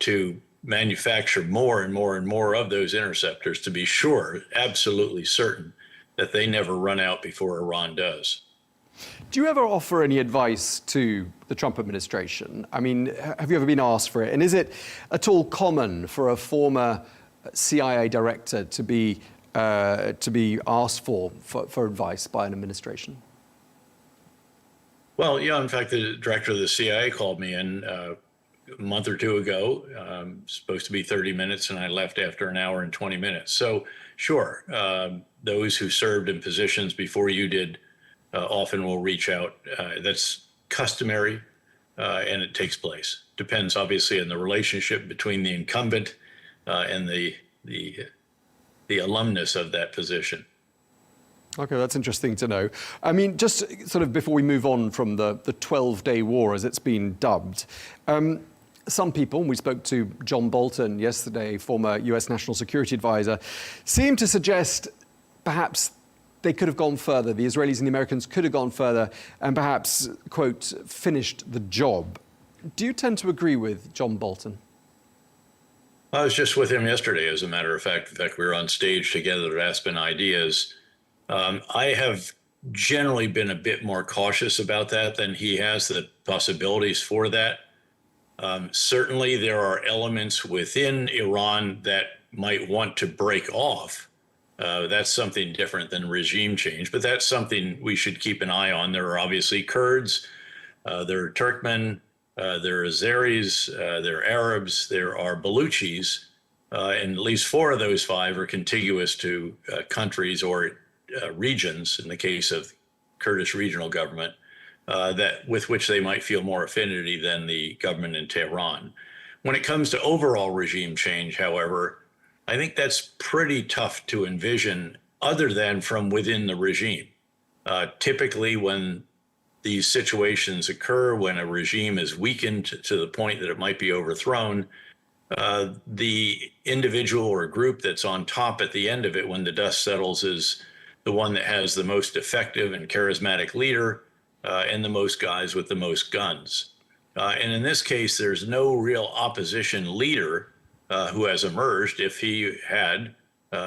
to manufacture more and more and more of those interceptors to be sure, absolutely certain, that they never run out before Iran does. Do you ever offer any advice to the Trump administration? I mean, have you ever been asked for it? And is it at all common for a former CIA director to be asked for advice by an administration? Well, yeah, in fact, the director of the CIA called me in a month or two ago. Supposed to be 30 minutes, and I left after an hour and 20 minutes. So, sure, those who served in positions before you did often will reach out. That's customary, and it takes place. Depends, obviously, on the relationship between the incumbent and the alumnus of that position. Okay, that's interesting to know. I mean, just sort of before we move on from the 12-day war, as it's been dubbed, some people, and we spoke to John Bolton yesterday, former US National Security Advisor, seem to suggest perhaps they could have gone further. The Israelis and the Americans could have gone further and perhaps, quote, finished the job. Do you tend to agree with John Bolton? I was just with him yesterday, as a matter of fact. In fact, we were on stage together at Aspen Ideas. I have generally been a bit more cautious about that than he has, the possibilities for that. Certainly, there are elements within Iran that might want to break off. That's something different than regime change, but that's something we should keep an eye on. There are obviously Kurds, there are Turkmen, there are Azeris, there are Arabs, there are Baluchis, and at least 4 of those 5 are contiguous to countries or regions, in the case of Kurdish regional government, that with which they might feel more affinity than the government in Tehran. When it comes to overall regime change, however, I think that's pretty tough to envision other than from within the regime. Typically, when these situations occur, when a regime is weakened to the point that it might be overthrown, the individual or group that's on top at the end of it when the dust settles is the one that has the most effective and charismatic leader and the most guys with the most guns. And in this case, there's no real opposition leader who has emerged. If he had,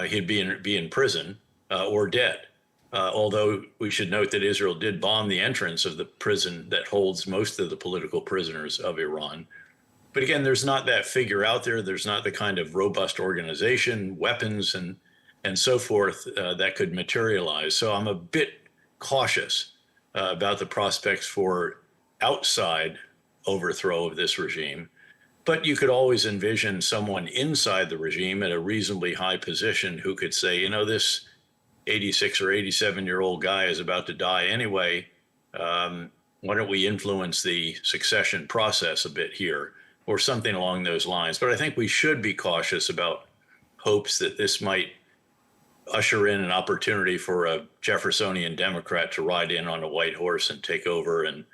he'd be in prison or dead. Although we should note that Israel did bomb the entrance of the prison that holds most of the political prisoners of Iran. But again, there's not that figure out there. There's not the kind of robust organization, weapons, and so forth that could materialize. So I'm a bit cautious about the prospects for outside overthrow of this regime. But you could always envision someone inside the regime at a reasonably high position who could say, you know, this 86 or 87-year-old guy is about to die anyway. Why don't we influence the succession process a bit here, or something along those lines. But I think we should be cautious about hopes that this might usher in an opportunity for a Jeffersonian Democrat to ride in on a white horse and take over, and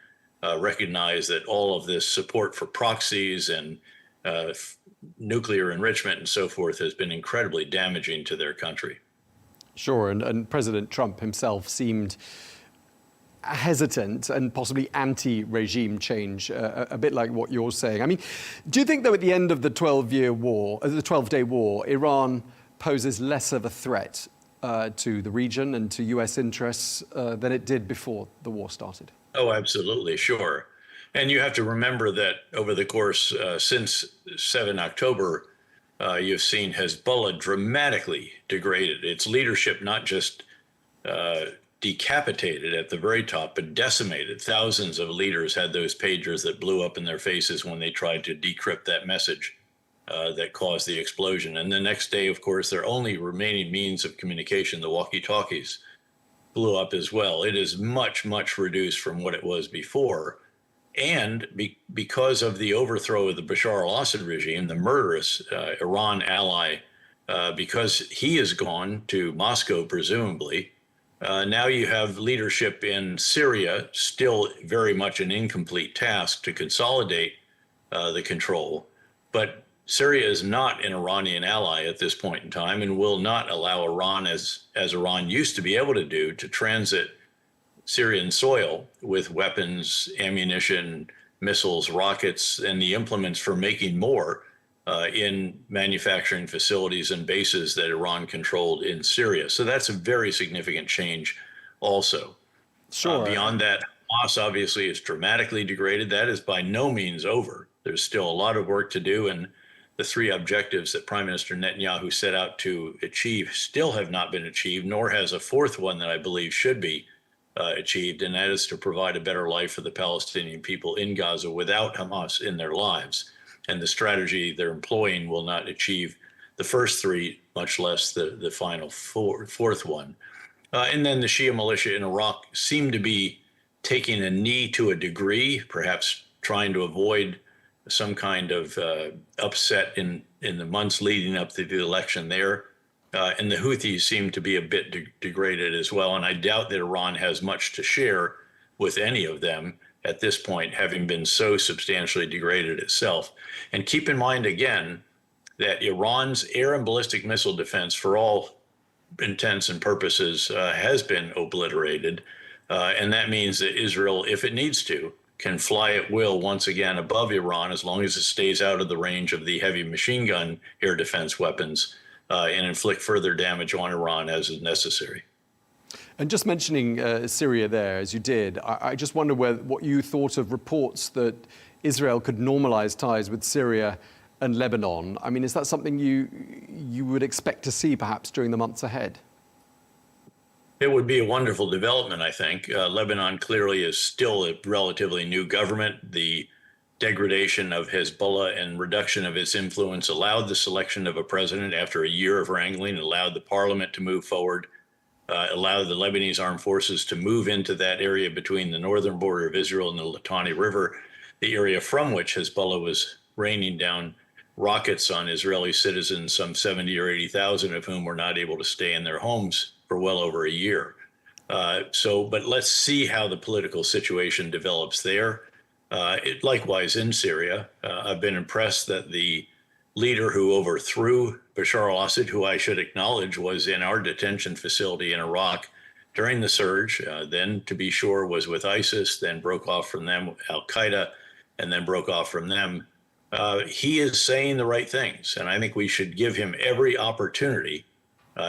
recognize that all of this support for proxies and nuclear enrichment and so forth has been incredibly damaging to their country. Sure, and President Trump himself seemed hesitant and possibly anti-regime change, a bit like what you're saying. I mean, do you think, though, at the end of the 12-day war, Iran poses less of a threat to the region and to US interests than it did before the war started? Oh, absolutely, sure. And you have to remember that over the course since 7 October, you've seen Hezbollah dramatically degraded its leadership, not just decapitated at the very top, but decimated. Thousands of leaders had those pagers that blew up in their faces when they tried to decrypt that message that caused the explosion. And the next day, of course, their only remaining means of communication, the walkie-talkies, blew up as well. It is much, much reduced from what it was before. And because of the overthrow of the Bashar al-Assad regime, the murderous Iran ally, because he is gone to Moscow, presumably, now you have leadership in Syria, still very much an incomplete task to consolidate the control. But Syria is not an Iranian ally at this point in time and will not allow Iran, as Iran used to be able to do, to transit Syrian soil with weapons, ammunition, missiles, rockets, and the implements for making more in manufacturing facilities and bases that Iran controlled in Syria. So that's a very significant change also. Sure. Beyond that, Hamas obviously is dramatically degraded. That is by no means over. There's still a lot of work to do, and the three objectives that Prime Minister Netanyahu set out to achieve still have not been achieved, nor has a fourth one that I believe should be achieved, and that is to provide a better life for the Palestinian people in Gaza without Hamas in their lives. And the strategy they're employing will not achieve the first three, much less the final fourth one. And then the Shia militia in Iraq seem to be taking a knee to a degree, perhaps trying to avoid some kind of upset in the months leading up to the election there. And the Houthis seem to be a bit degraded as well. And I doubt that Iran has much to share with any of them at this point, having been so substantially degraded itself. And keep in mind, again, that Iran's air and ballistic missile defense, for all intents and purposes, has been obliterated. And that means that Israel, if it needs to, can fly at will once again above Iran, as long as it stays out of the range of the heavy machine gun air defense weapons, and inflict further damage on Iran as is necessary. And just mentioning Syria there, as you did, I just wonder what you thought of reports that Israel could normalize ties with Syria and Lebanon. I mean, is that something you would expect to see perhaps during the months ahead? It would be a wonderful development, I think. Lebanon clearly is still a relatively new government. The degradation of Hezbollah and reduction of its influence allowed the selection of a president after a year of wrangling, allowed the parliament to move forward, allowed the Lebanese armed forces to move into that area between the northern border of Israel and the Litani River, the area from which Hezbollah was raining down rockets on Israeli citizens, some 70 or 80,000 of whom were not able to stay in their homes for well over a year. But let's see how the political situation develops there. Likewise in Syria, I've been impressed that the leader who overthrew Bashar al-Assad, who I should acknowledge was in our detention facility in Iraq during the surge, then to be sure was with ISIS, then broke off from them, Al-Qaeda, and then broke off from them. He is saying the right things, and I think we should give him every opportunity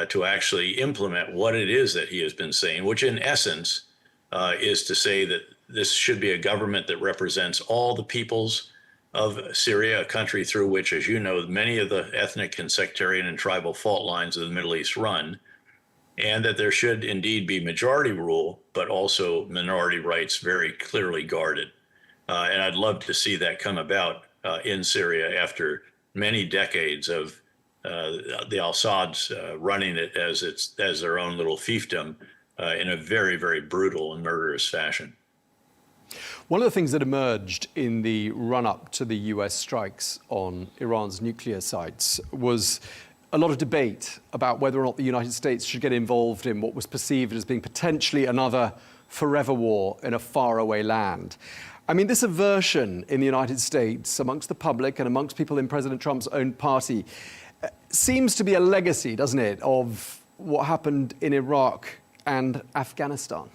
to actually implement what it is that he has been saying, which in essence is to say that this should be a government that represents all the peoples of Syria, a country through which, as you know, many of the ethnic and sectarian and tribal fault lines of the Middle East run, and that there should indeed be majority rule, but also minority rights very clearly guarded. And I'd love to see that come about in Syria after many decades of the Assads running it as their own little fiefdom in a very, very brutal and murderous fashion. One of the things that emerged in the run-up to the US strikes on Iran's nuclear sites was a lot of debate about whether or not the United States should get involved in what was perceived as being potentially another forever war in a faraway land. I mean, this aversion in the United States amongst the public and amongst people in President Trump's own party seems to be a legacy, doesn't it, of what happened in Iraq and Afghanistan.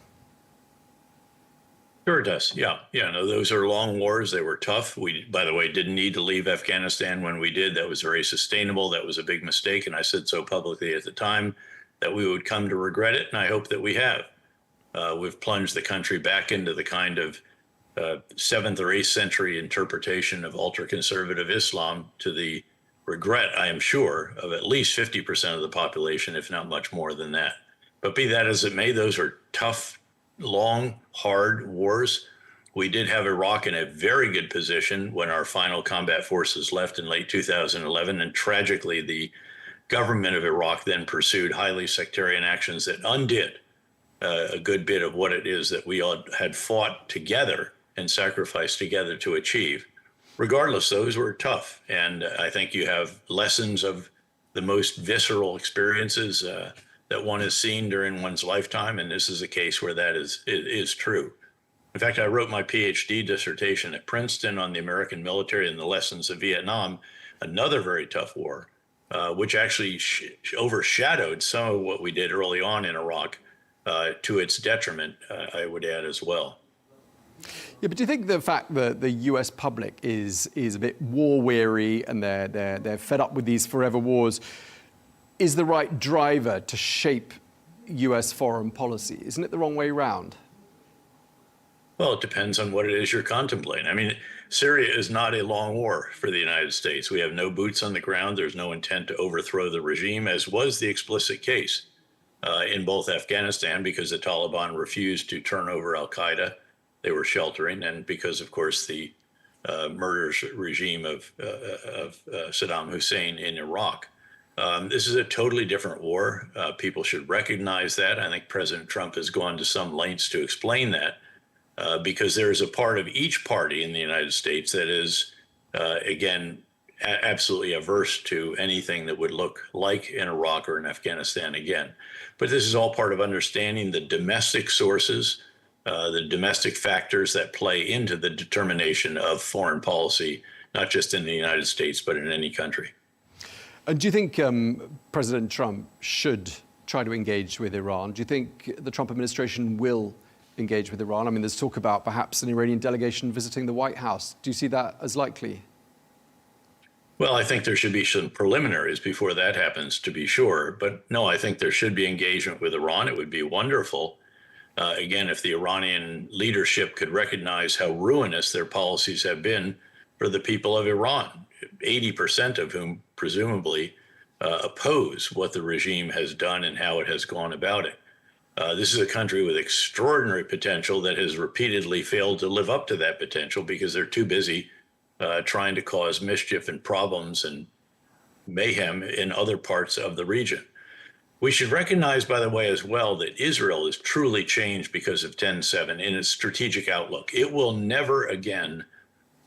Sure it does. Yeah. No, those are long wars. They were tough. We, by the way, didn't need to leave Afghanistan when we did. That was very sustainable. That was a big mistake. And I said so publicly at the time that we would come to regret it. And I hope that we have. We've plunged the country back into the kind of 7th or 8th century interpretation of ultra-conservative Islam, to the regret, I am sure, of at least 50% of the population, if not much more than that. But be that as it may, those are tough, long, hard wars. We did have Iraq in a very good position when our final combat forces left in late 2011. And tragically, the government of Iraq then pursued highly sectarian actions that undid a good bit of what it is that we all had fought together and sacrificed together to achieve. Regardless, those were tough. And I think you have lessons of the most visceral experiences that one has seen during one's lifetime. And this is a case where that is true. In fact, I wrote my PhD dissertation at Princeton on the American military and the lessons of Vietnam, another very tough war, which actually overshadowed some of what we did early on in Iraq to its detriment, I would add as well. Yeah, but do you think the fact that the US public is a bit war weary and they're fed up with these forever wars is the right driver to shape US foreign policy? Isn't it the wrong way round? Well, it depends on what it is you're contemplating. I mean, Syria is not a long war for the United States. We have no boots on the ground. There's no intent to overthrow the regime, as was the explicit case in both Afghanistan, because the Taliban refused to turn over al-Qaeda. They were sheltering, and because, of course, the murderous regime of Saddam Hussein in Iraq. This is a totally different war. People should recognize that. I think President Trump has gone to some lengths to explain that. Because there is a part of each party in the United States that is, again, absolutely averse to anything that would look like in Iraq or in Afghanistan again. But this is all part of understanding the domestic sources, the domestic factors that play into the determination of foreign policy, not just in the United States, but in any country. And do you think President Trump should try to engage with Iran? Do you think the Trump administration will engage with Iran? I mean, there's talk about perhaps an Iranian delegation visiting the White House. Do you see that as likely? Well, I think there should be some preliminaries before that happens, to be sure. But no, I think there should be engagement with Iran. It would be wonderful, again, if the Iranian leadership could recognize how ruinous their policies have been for the people of Iran, 80% of whom presumably oppose what the regime has done and how it has gone about it. This is a country with extraordinary potential that has repeatedly failed to live up to that potential because they're too busy trying to cause mischief and problems and mayhem in other parts of the region. We should recognize, by the way, as well, that Israel is truly changed because of 10-7 in its strategic outlook. It will never again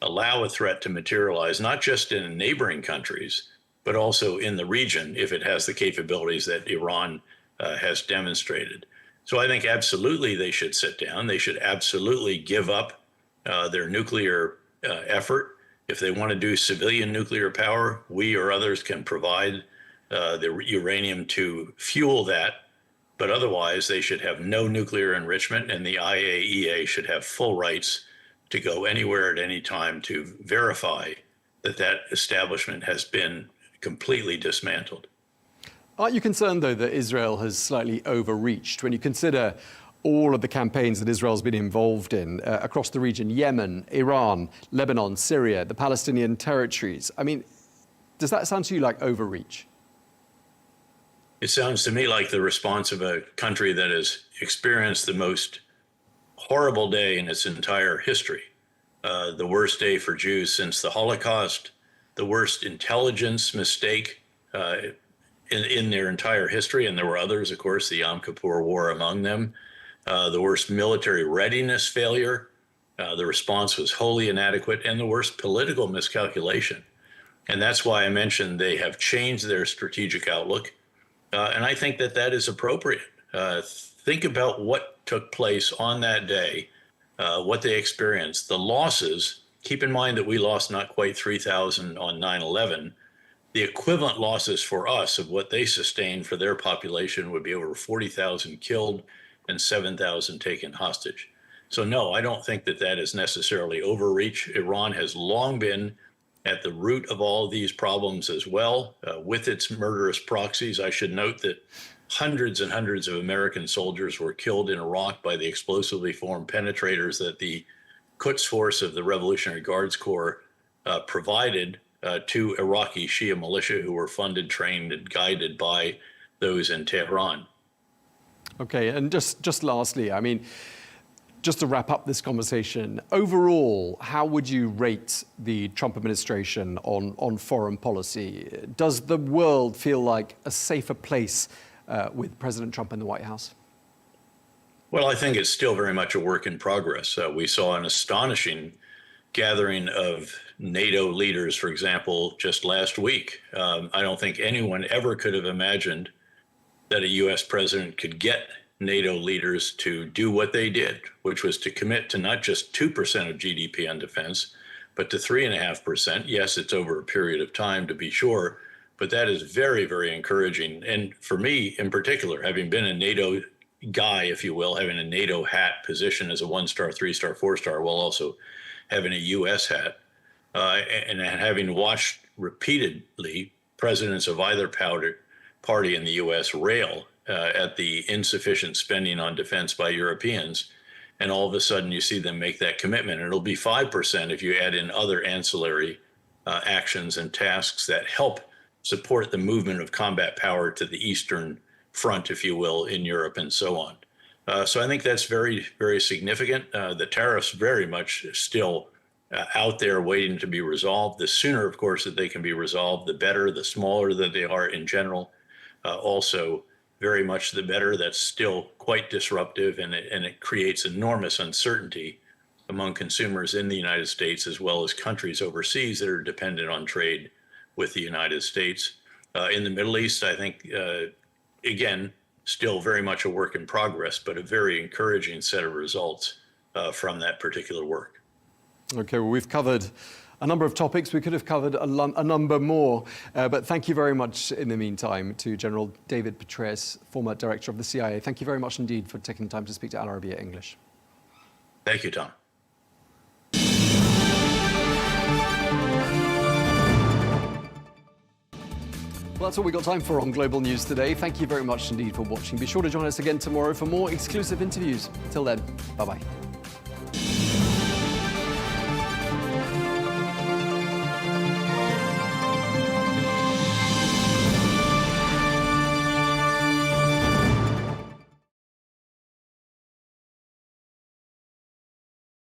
allow a threat to materialize, not just in neighboring countries, but also in the region if it has the capabilities that Iran has demonstrated. So I think absolutely they should sit down. They should absolutely give up their nuclear effort. If they want to do civilian nuclear power, we or others can provide the uranium to fuel that. But otherwise, they should have no nuclear enrichment, and the IAEA should have full rights to go anywhere at any time to verify that that establishment has been completely dismantled. Aren't you concerned, though, that Israel has slightly overreached when you consider all of the campaigns that Israel's been involved in across the region, Yemen, Iran, Lebanon, Syria, the Palestinian territories? I mean, does that sound to you like overreach? It sounds to me like the response of a country that has experienced the most horrible day in its entire history, the worst day for Jews since the Holocaust, the worst intelligence mistake in their entire history, and there were others, of course, the Yom Kippur War among them, the worst military readiness failure, the response was wholly inadequate, and the worst political miscalculation. And that's why I mentioned they have changed their strategic outlook, and I think that that is appropriate. Think about what took place on that day, what they experienced, the losses. Keep in mind that we lost not quite 3,000 on 9/11. The equivalent losses for us of what they sustained for their population would be over 40,000 killed and 7,000 taken hostage. So no, I don't think that that is necessarily overreach. Iran has long been at the root of all of these problems as well, with its murderous proxies. I should note that hundreds and hundreds of American soldiers were killed in Iraq by the explosively formed penetrators that the Quds Force of the Revolutionary Guards Corps provided to Iraqi Shia militia who were funded, trained, and guided by those in Tehran. Okay, and just lastly, I mean, just to wrap up this conversation, overall, how would you rate the Trump administration on foreign policy? Does the world feel like a safer place with President Trump in the White House? Well, I think it's still very much a work in progress. We saw an astonishing gathering of NATO leaders, for example, just last week. I don't think anyone ever could have imagined that a U.S. president could get NATO leaders to do what they did, which was to commit to not just 2% of GDP on defense, but to 3.5%. Yes, it's over a period of time, to be sure, but that is very, very encouraging. And for me in particular, having been a NATO guy, if you will, having a NATO hat position as a 1-star, 3-star, 4-star, while also having a U.S. hat, and having watched repeatedly presidents of either party in the U.S. rail at the insufficient spending on defense by Europeans, and all of a sudden you see them make that commitment. And it'll be 5% if you add in other ancillary actions and tasks that help support the movement of combat power to the Eastern Front, if you will, in Europe and so on. So I think that's very, very significant. The tariffs very much still out there waiting to be resolved. The sooner, of course, that they can be resolved, the better. The smaller that they are in general, also very much the better. That's still quite disruptive, and it creates enormous uncertainty among consumers in the United States as well as countries overseas that are dependent on trade with the United States. In the Middle East, I think, again, still very much a work in progress, but a very encouraging set of results from that particular work. Okay, well, we've covered a number of topics. We could have covered a number more, but thank you very much in the meantime to General David Petraeus, former director of the CIA. Thank you very much indeed for taking the time to speak to Al Arabiya English. Thank you, Tom. Well, that's all we've got time for on Global News today. Thank you very much indeed for watching. Be sure to join us again tomorrow for more exclusive interviews. Till then, bye-bye.